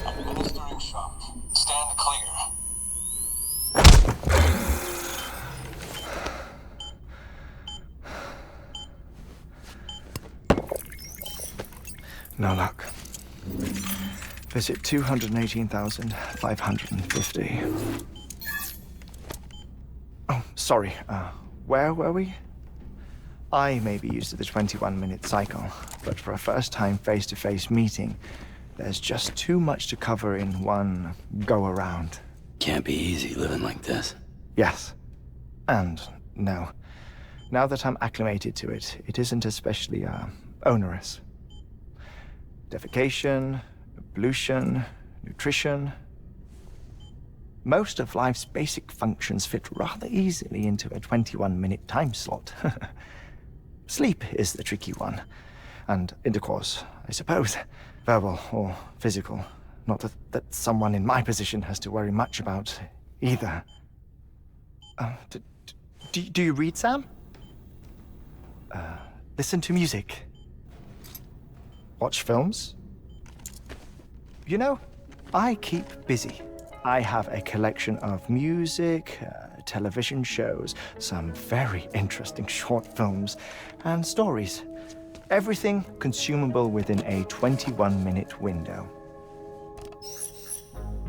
Administering shock. Stand clear. No luck. Visit 218,550. Oh, sorry. Where were we? I may be used to the 21-minute cycle, but for a first-time face-to-face meeting, there's just too much to cover in one go-around. Can't be easy living like this. Yes. And no. Now that I'm acclimated to it, it isn't especially, onerous. Defecation, pollution, nutrition. Most of life's basic functions fit rather easily into a 21-minute time slot. Sleep is the tricky one. And intercourse, I suppose. Verbal or physical. Not that someone in my position has to worry much about either. Do you read, Sam? Listen to music. Watch films? You know, I keep busy. I have a collection of music, television shows, some very interesting short films, and stories. Everything consumable within a 21-minute window.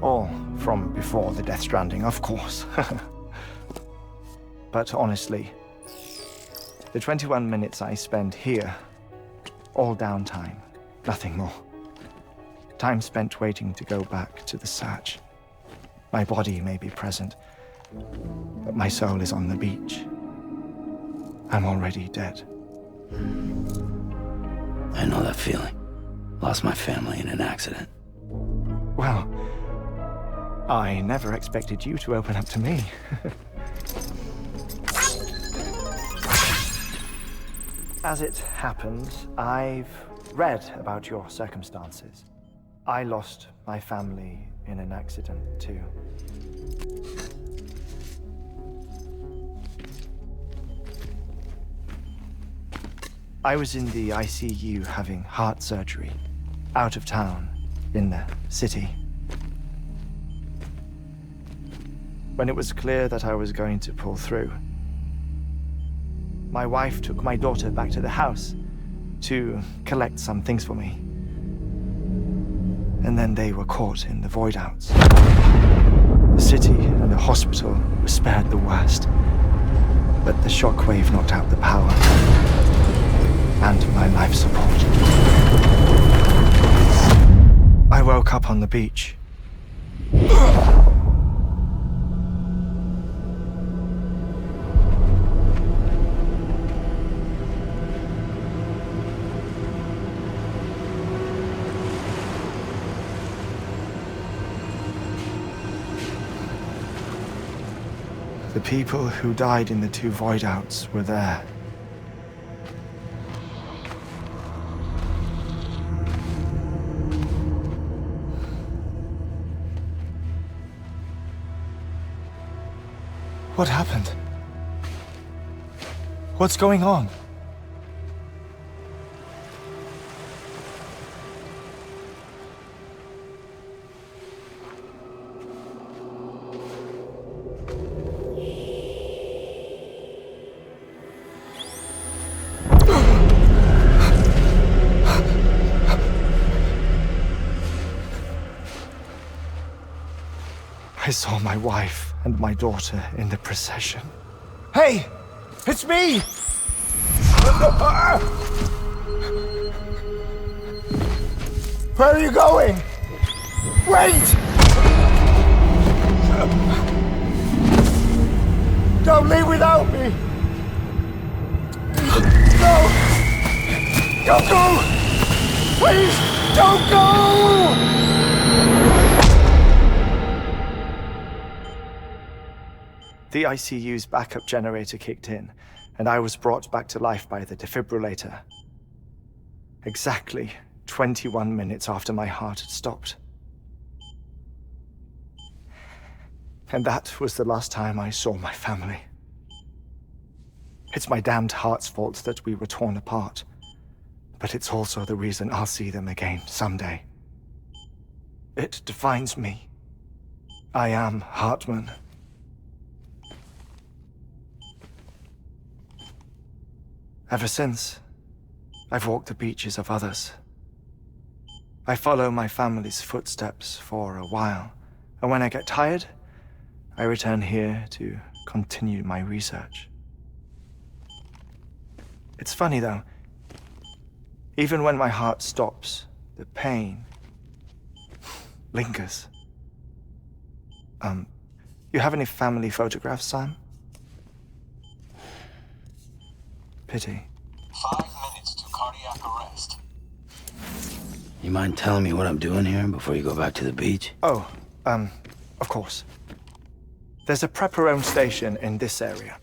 All from before the Death Stranding, of course. But honestly, the 21 minutes I spend here, all downtime, nothing more. Time spent waiting to go back to the Satch. My body may be present, but my soul is on the beach. I'm already dead. I know that feeling. Lost my family in an accident. Well, I never expected you to open up to me. As it happens, I've read about your circumstances. I lost my family in an accident, too. I was in the ICU having heart surgery, out of town, in the city. When it was clear that I was going to pull through, my wife took my daughter back to the house to collect some things for me. And then they were caught in the voidouts. The city and the hospital were spared the worst, but the shockwave knocked out the power and my life support. I woke up on the beach. The people who died in the two voidouts were there. What happened? What's going on? I saw my wife and my daughter in the procession. Hey! It's me! Where are you going? Wait! Don't leave without me! No! Don't go! Please, don't go! The ICU's backup generator kicked in, and I was brought back to life by the defibrillator. Exactly 21 minutes after my heart had stopped. And that was the last time I saw my family. It's my damned heart's fault that we were torn apart. but it's also the reason I'll see them again someday. It defines me. I am Hartman. Ever since, I've walked the beaches of others. I follow my family's footsteps for a while, and when I get tired, I return here to continue my research. It's funny though, even when my heart stops, the pain lingers. You have any family photographs, Sam? Pity. 5 minutes to cardiac arrest. You mind telling me what I'm doing here before you go back to the beach? Oh, of course. There's a prepper-owned station in this area.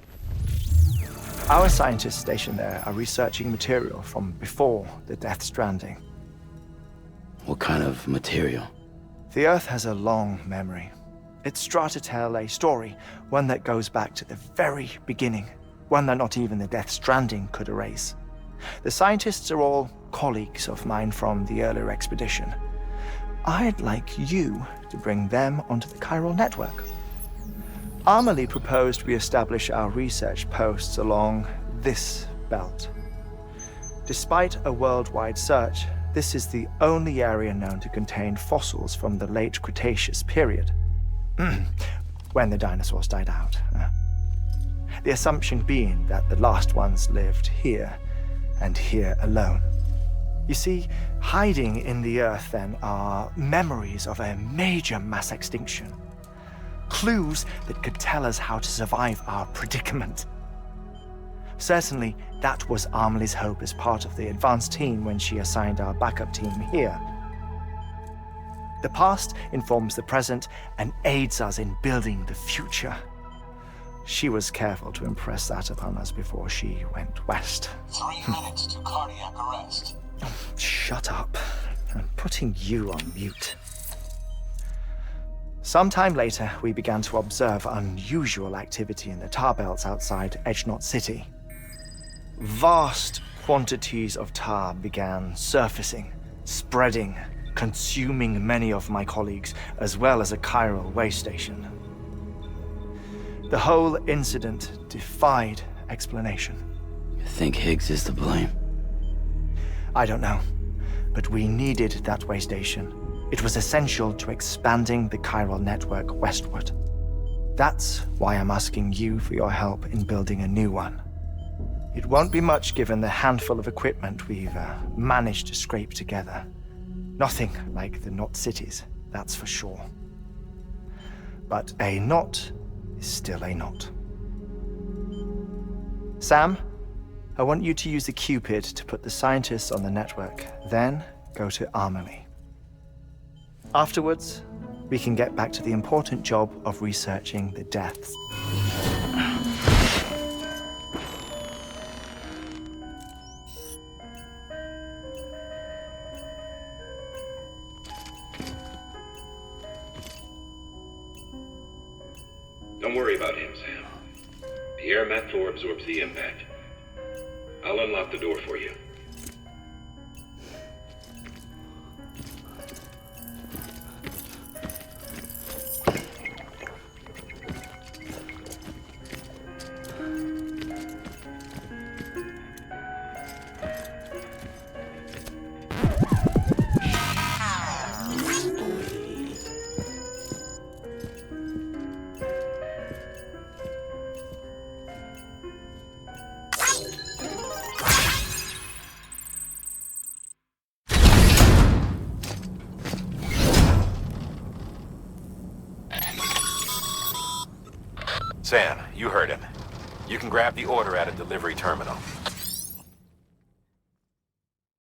Our scientists stationed there are researching material from before the Death Stranding. What kind of material? The Earth has a long memory. It's trying to tell a story, one that goes back to the very beginning, one that not even the Death Stranding could erase. The scientists are all colleagues of mine from the earlier expedition. I'd like you to bring them onto the chiral network. Amelie proposed we establish our research posts along this belt. Despite a worldwide search, this is the only area known to contain fossils from the late Cretaceous period, when the dinosaurs died out. The assumption being that the last ones lived here, and here alone. You see, hiding in the Earth then are memories of a major mass extinction. Clues that could tell us how to survive our predicament. Certainly, that was Amelie's hope as part of the advanced team when she assigned our backup team here. The past informs the present and aids us in building the future. She was careful to impress that upon us before she went west. 3 minutes to cardiac arrest. Shut up. I'm putting you on mute. Sometime later, we began to observe unusual activity in the tar belts outside Edgenot City. Vast quantities of tar began surfacing, spreading, consuming many of my colleagues, as well as a chiral way station. The whole incident defied explanation. You think Higgs is to blame? I don't know, but we needed that way station. It was essential to expanding the chiral network westward. That's why I'm asking you for your help in building a new one. It won't be much given the handful of equipment we've managed to scrape together. Nothing like the knot cities, that's for sure. But a knot is still a knot. Sam, I want you to use the Cupid to put the scientists on the network, then go to Amelie. Afterwards, we can get back to the important job of researching the deaths. Don't worry about him, Sam. The air mat floor absorbs the impact. I'll unlock the door for you. Sam, you heard him. You can grab the order at a delivery terminal.